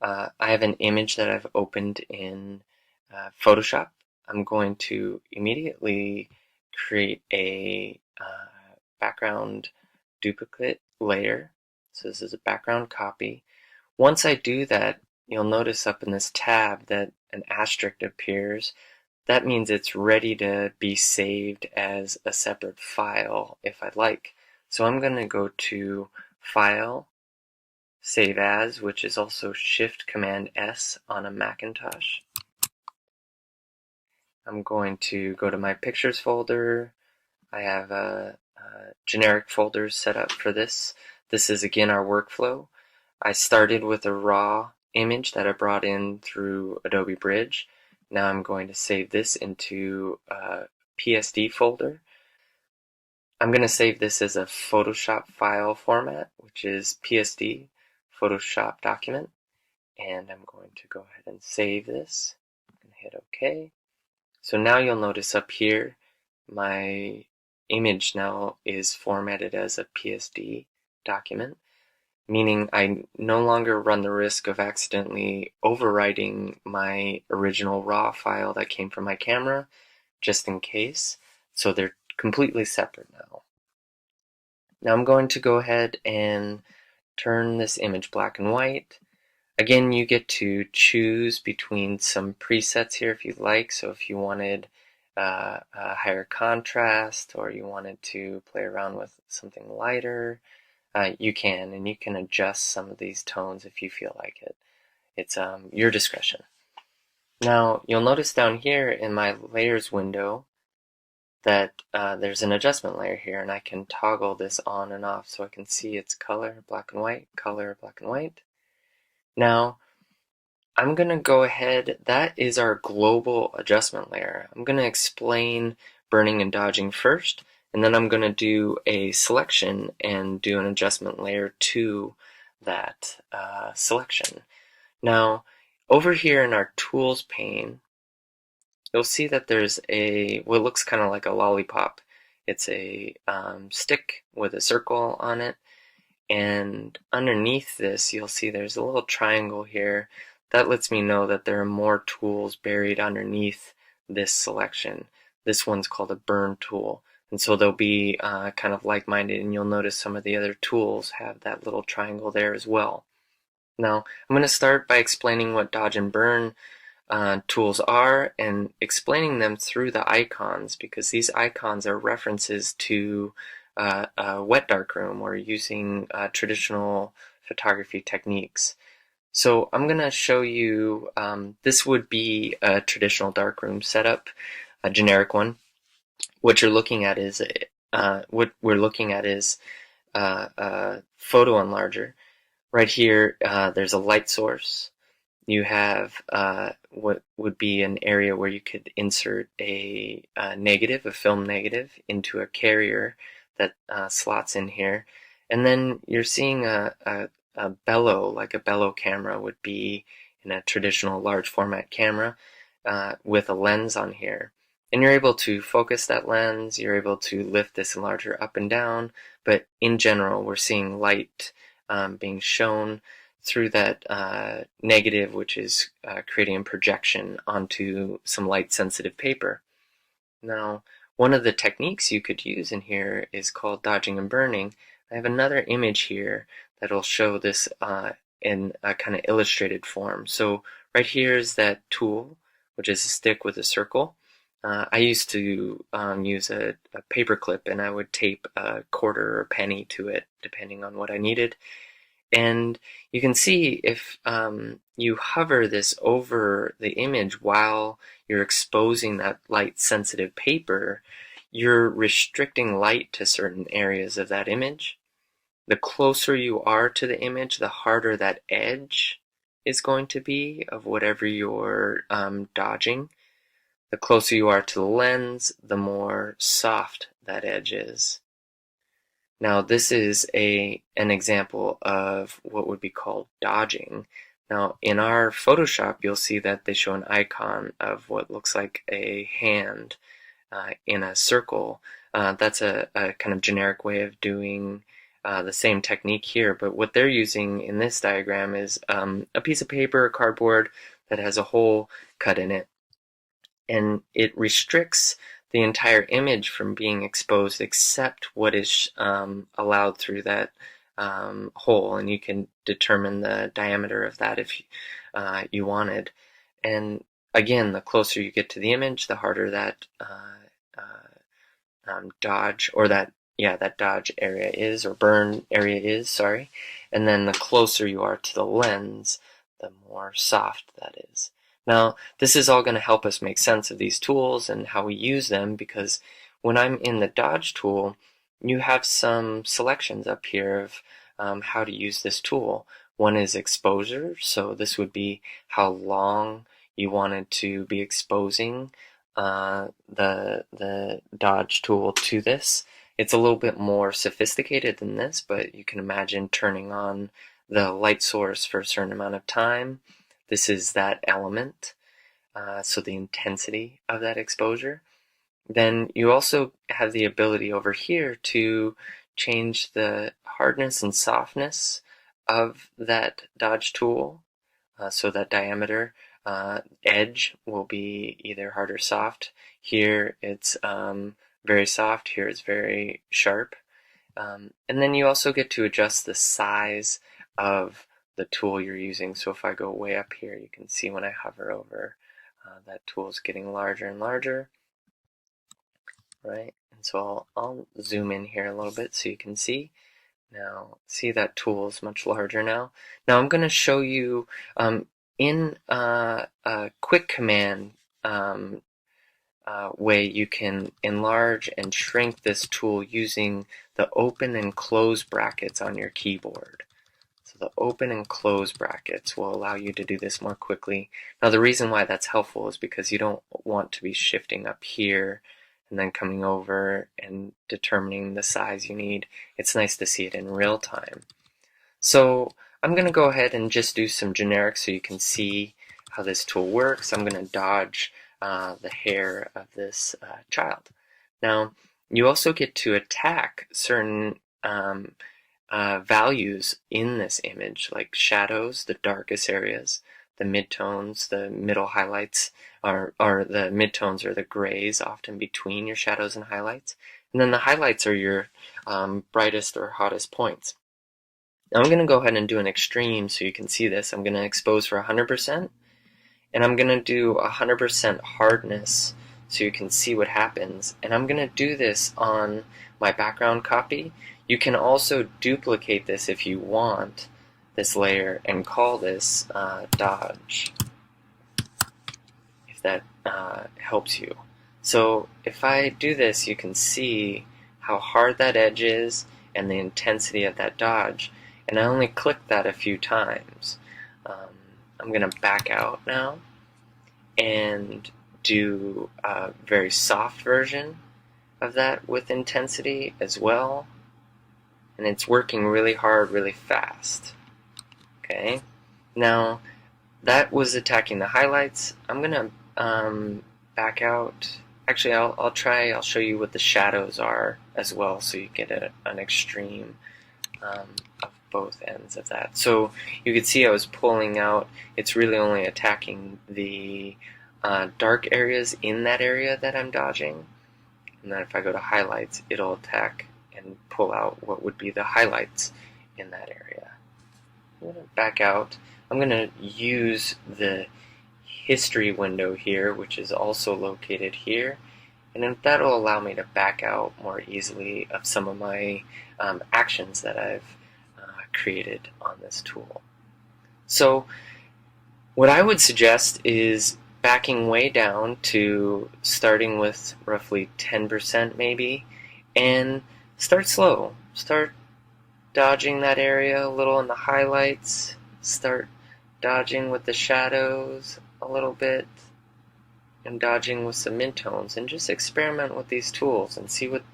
I have an image that I've opened in Photoshop. I'm going to immediately create a background duplicate layer. So this is a background copy. Once I do that, you'll notice up in this tab that an asterisk appears. That means it's ready to be saved as a separate file if I'd like. So I'm going to go to File, Save As, which is also Shift Command S on a Macintosh. I'm going to go to my Pictures folder. I have generic folders set up for this. This is again our workflow. I started with a raw image that I brought in through Adobe Bridge. Now I'm going to save this into a PSD folder. I'm going to save this as a Photoshop file format, which is PSD, Photoshop document. And I'm going to go ahead and save this and hit OK. So now you'll notice up here my image now is formatted as a PSD document, meaning I no longer run the risk of accidentally overwriting my original raw file that came from my camera, just in case. So they're completely separate now. Now I'm going to go ahead and turn this image black and white. Again, you get to choose between some presets here if you'd like. So if you wanted a higher contrast, or you wanted to play around with something lighter, you can, and you can adjust some of these tones if you feel like it. It's your discretion. Now, you'll notice down here in my layers window that there's an adjustment layer here, and I can toggle this on and off so I can see its color, black and white, color, black and white. Now, I'm going to go ahead, that is our global adjustment layer. I'm going to explain burning and dodging first, and then I'm going to do a selection and do an adjustment layer to that selection. Now, over here in our tools pane, you'll see that there's what looks kind of like a lollipop. It's a stick with a circle on it, and underneath this you'll see there's a little triangle here. That lets me know that there are more tools buried underneath this selection. This one's called a burn tool, and so they'll be kind of like-minded, and you'll notice some of the other tools have that little triangle there as well. Now, I'm going to start by explaining what dodge and burn tools are and explaining them through the icons, because these icons are references to a wet darkroom or using traditional photography techniques. So I'm going to show you, this would be a traditional darkroom setup, a generic one. What you're looking at is a photo enlarger. Right here, there's a light source. You have what would be an area where you could insert a negative, a film negative, into a carrier that slots in here. And then you're seeing a bellow, like a bellow camera would be in a traditional large format camera, with a lens on here. And you're able to focus that lens, you're able to lift this enlarger up and down, but in general we're seeing light being shown through that negative, which is creating a projection onto some light sensitive paper. Now, one of the techniques you could use in here is called dodging and burning. I have another image here that'll show this in a kind of illustrated form. So right here is that tool, which is a stick with a circle. I used to use a paper clip, and I would tape a quarter or a penny to it depending on what I needed. And you can see if you hover this over the image while you're exposing that light sensitive paper, you're restricting light to certain areas of that image. The closer you are to the image, the harder that edge is going to be of whatever you're dodging. The closer you are to the lens, the more soft that edge is. Now, this is an example of what would be called dodging. Now, in our Photoshop, you'll see that they show an icon of what looks like a hand in a circle. That's a kind of generic way of doing the same technique here, but what they're using in this diagram is a piece of paper or cardboard that has a hole cut in it, and it restricts the entire image from being exposed except what is allowed through that hole, and you can determine the diameter of that if you wanted. And again, the closer you get to the image, the harder that dodge, or that dodge area is, or burn area is, sorry. And then the closer you are to the lens, the more soft that is. Now, this is all going to help us make sense of these tools and how we use them, because when I'm in the dodge tool, you have some selections up here of how to use this tool. One is exposure, so this would be how long you wanted to be exposing the dodge tool to this. It's a little bit more sophisticated than this, but you can imagine turning on the light source for a certain amount of time. This is that element, so the intensity of that exposure. Then you also have the ability over here to change the hardness and softness of that dodge tool, so that diameter edge will be either hard or soft. Here it's very soft, here it's very sharp. And then you also get to adjust the size of the tool you're using. So if I go way up here, you can see when I hover over, that tool is getting larger and larger, right? And so I'll zoom in here a little bit so you can see. Now, see that tool is much larger now. Now I'm going to show you in a quick command way you can enlarge and shrink this tool using the open and close brackets on your keyboard. So the open and close brackets will allow you to do this more quickly. Now the reason why that's helpful is because you don't want to be shifting up here and then coming over and determining the size you need. It's nice to see it in real time. So I'm going to go ahead and just do some generic so you can see how this tool works. I'm going to dodge the hair of this child. Now, you also get to attack certain values in this image, like shadows, the darkest areas, the midtones, the middle highlights, or the midtones are the grays often between your shadows and highlights. And then the highlights are your brightest or hottest points. Now I'm going to go ahead and do an extreme so you can see this. I'm going to expose for 100%, and I'm going to do 100% hardness so you can see what happens. And I'm going to do this on my background copy. You can also duplicate this if you want, this layer, and call this dodge, if that helps you. So if I do this, you can see how hard that edge is and the intensity of that dodge. And I only clicked that a few times. I'm going to back out now and do a very soft version of that with intensity as well. And it's working really hard, really fast. Okay, now that was attacking the highlights. I'm going to back out. Actually, I'll show you what the shadows are as well so you get an extreme of both ends of that. So you can see I was pulling out. It's really only attacking the dark areas in that area that I'm dodging. And then if I go to highlights, it'll attack and pull out what would be the highlights in that area. I'm going to back out. I'm going to use the history window here, which is also located here, and that'll allow me to back out more easily of some of my actions that I've created on this tool. So what I would suggest is backing way down to starting with roughly 10% maybe, and start slow. Start dodging that area a little in the highlights, start dodging with the shadows a little bit, and dodging with some midtones, and just experiment with these tools and see what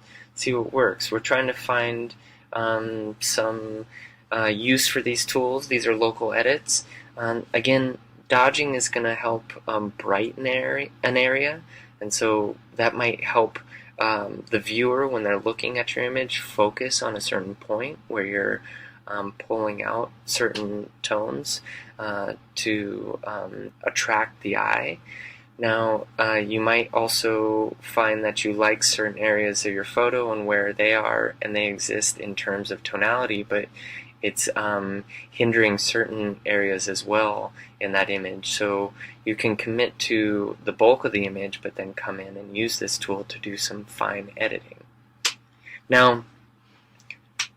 works. We're trying to find some use for these tools. These are local edits. Again, dodging is going to help brighten an area, and so that might help the viewer, when they're looking at your image, focus on a certain point where you're pulling out certain tones to attract the eye. Now, you might also find that you like certain areas of your photo and where they are, and they exist in terms of tonality, but it's hindering certain areas as well in that image. So you can commit to the bulk of the image, but then come in and use this tool to do some fine editing. Now,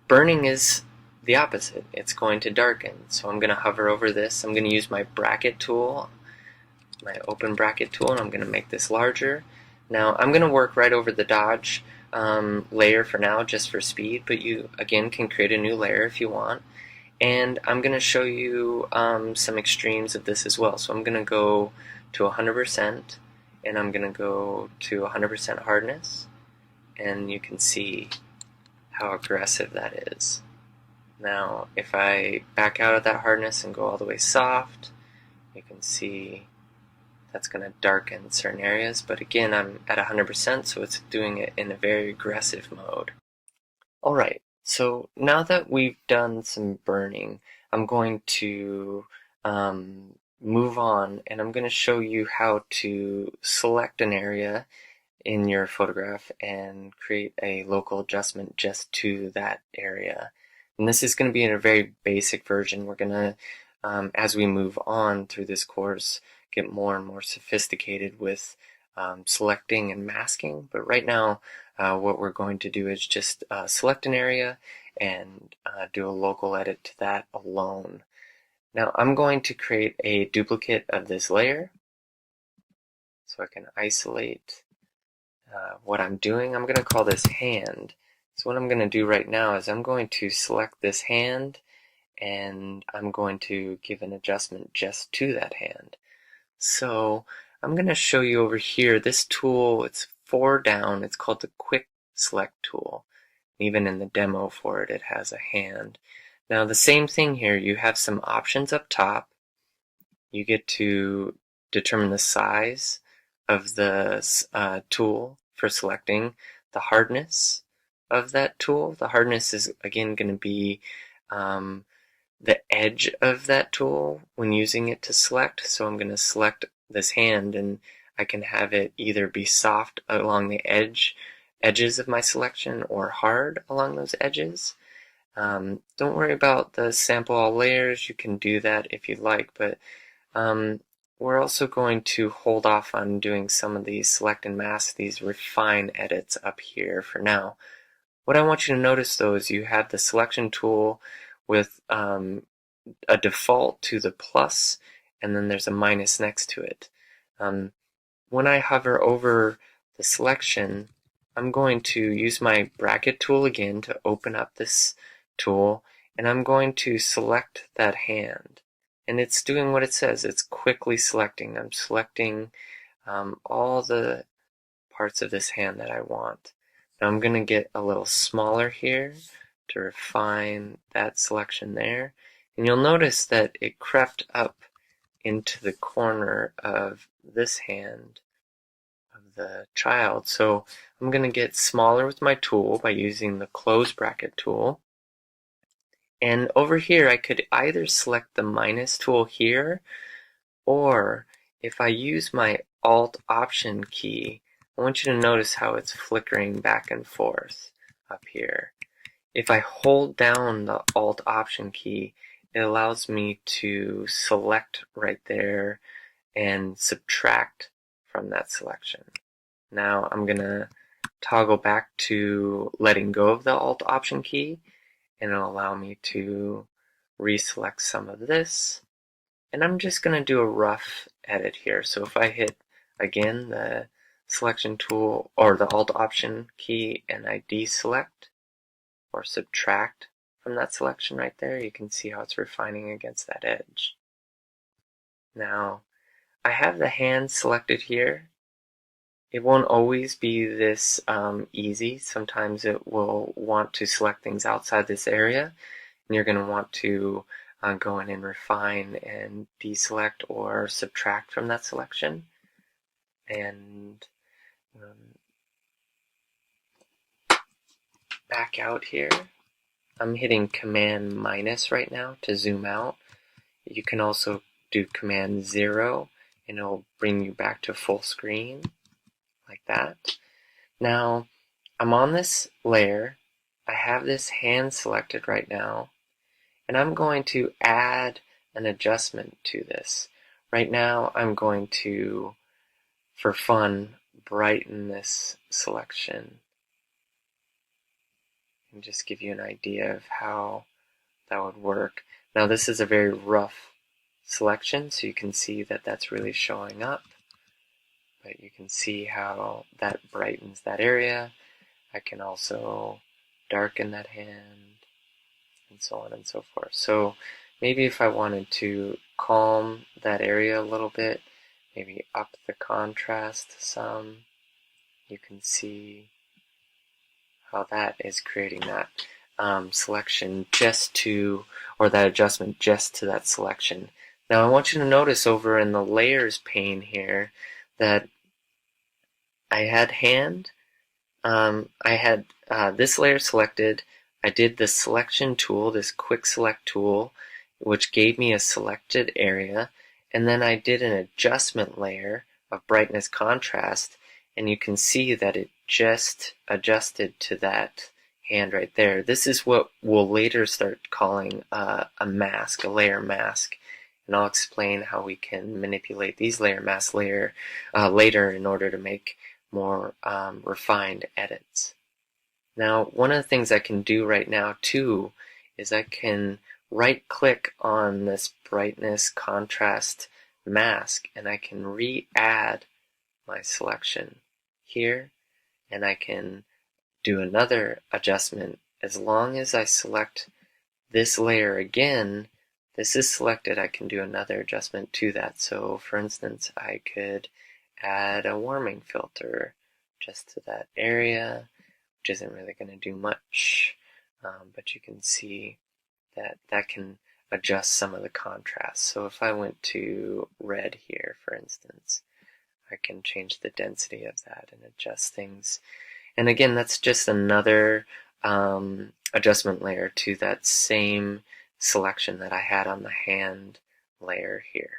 burning is the opposite. It's going to darken. So I'm going to hover over this. I'm going to use my bracket tool, my open bracket tool, and I'm going to make this larger. Now I'm going to work right over the dodge layer for now, just for speed, but you again can create a new layer if you want. And I'm going to show you some extremes of this as well. So I'm going to go to 100%, and I'm going to go to 100% hardness, and you can see how aggressive that is. Now if I back out of that hardness and go all the way soft, you can see that's going to darken certain areas, but again, I'm at 100%, so it's doing it in a very aggressive mode. Alright, so now that we've done some burning, I'm going to move on, and I'm going to show you how to select an area in your photograph and create a local adjustment just to that area. And this is going to be in a very basic version. We're going to, as we move on through this course, get more and more sophisticated with selecting and masking, but right now what we're going to do is just select an area and do a local edit to that alone. Now I'm going to create a duplicate of this layer so I can isolate what I'm doing. I'm going to call this hand. So what I'm going to do right now is I'm going to select this hand, and I'm going to give an adjustment just to that hand. So I'm going to show you over here this tool. It's 4 down. It's called the Quick Select tool. Even in the demo for it, it has a hand. Now the same thing here. You have some options up top. You get to determine the size of the tool for selecting, the hardness of that tool. The hardness is again going to be the edge of that tool when using it to select. So I'm going to select this hand, and I can have it either be soft along the edges of my selection or hard along those edges. Don't worry about the sample all layers. You can do that if you'd like, but we're also going to hold off on doing some of these select and mask, these refine edits up here for now. What I want you to notice though is you have the selection tool with a default to the plus, and then there's a minus next to it. When I hover over the selection, I'm going to use my bracket tool again to open up this tool, and I'm going to select that hand. And it's doing what it says. It's quickly selecting. I'm selecting all the parts of this hand that I want. Now I'm going to get a little smaller here to refine that selection there. And you'll notice that it crept up into the corner of this hand of the child. So I'm going to get smaller with my tool by using the close bracket tool. And over here I could either select the minus tool here, or if I use my Alt Option key, I want you to notice how it's flickering back and forth up here. If I hold down the Alt Option key, it allows me to select right there and subtract from that selection. Now I'm going to toggle back to letting go of the Alt Option key, and it'll allow me to reselect some of this. And I'm just going to do a rough edit here. So if I hit again the selection tool or the Alt Option key and I deselect or subtract from that selection right there, you can see how it's refining against that edge. Now I have the hand selected here. It won't always be this easy. Sometimes it will want to select things outside this area, and you're going to want to go in and refine and deselect or subtract from that selection. And back out here, I'm hitting Command minus right now to zoom out. You can also do Command 0 and it'll bring you back to full screen like that. Now I'm on this layer. I have this hand selected right now, and I'm going to add an adjustment to this. Right now I'm going to, for fun, brighten this selection and just give you an idea of how that would work. Now this is a very rough selection, so you can see that that's really showing up, but you can see how that brightens that area. I can also darken that hand and so on and so forth. So maybe if I wanted to calm that area a little bit, maybe up the contrast some, you can see how that is creating that selection just to, or that adjustment just to that selection. Now I want you to notice over in the layers pane here that I had hand, I had this layer selected. I did the selection tool, this quick select tool, which gave me a selected area, and then I did an adjustment layer of brightness contrast, and you can see that it just adjusted to that hand right there. This is what we'll later start calling a mask, a layer mask, and I'll explain how we can manipulate these layer masks later in order to make more refined edits. Now, one of the things I can do right now too is I can right click on this brightness contrast mask and I can re-add my selection here, and I can do another adjustment. As long as I select this layer again, this is selected, I can do another adjustment to that. So for instance, I could add a warming filter just to that area, which isn't really going to do much, but you can see that that can adjust some of the contrast. So if I went to red here, for instance, I can change the density of that and adjust things. And again, that's just another adjustment layer to that same selection that I had on the hand layer here.